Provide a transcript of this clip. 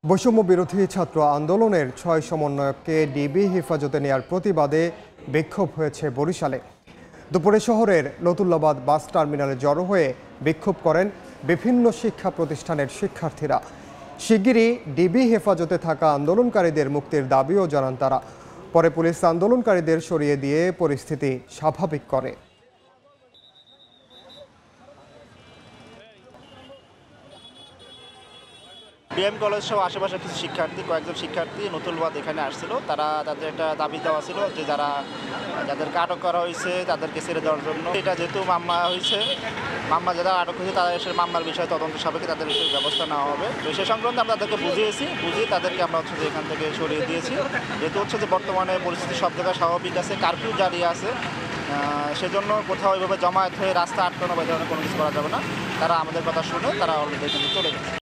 বৈষম্য বিরোধী ছাত্র আন্দোলনের ৬ সমন্বয়ককে ডিবি হেফাজতে নেয়ার প্রতিবাদে বিক্ষোভ হয়েছে বরিশালে। দুপুরে শহরের লতুল্লাবাদ বাস টার্মিনালে জড়ো হয়ে বিক্ষোভ করেন বিভিন্ন শিক্ষা প্রতিষ্ঠানের শিক্ষার্থীরা। শিগগিরই ডিবি হেফাজতে থাকা আন্দোলনকারীদের মুক্তির দাবিও জানান তারা। পরে পুলিশ আন্দোলনকারীদের সরিয়ে দিয়ে পরিস্থিতি স্বাভাবিক করে। বিএম কলেজ সহ আশেপাশের কিছু কয়েকজন শিক্ষার্থী নতুলবাদ এখানে আসছিল। তারা তাদের একটা দাবি দেওয়া ছিল যে যাদেরকে আটক করা হয়েছে তাদেরকে ছেড়ে দেওয়ার জন্য। এটা যেহেতু মামলা যারা আটক হয়েছে তাদের এসে মামলার বিষয়ে তদন্ত সাপেক্ষে তাদের ব্যবস্থা নেওয়া হবে। তো সে সংক্রান্তে আমরা তাদেরকে বুঝিয়ে তাদেরকে আমরা যে এখান থেকে সরিয়ে দিয়েছি। যেহেতু যে বর্তমানে পরিস্থিতি সব জায়গায় স্বাভাবিক আছে, কারফিউ জারি আছে, সেজন্য কোথাও ওইভাবে জমায়েত হয়ে রাস্তা আটকানো বা ধরনের কোনো কিছু করা যাবে না। তারা আমাদের কথা শুনে তারা অলরেডি চলে গেছে।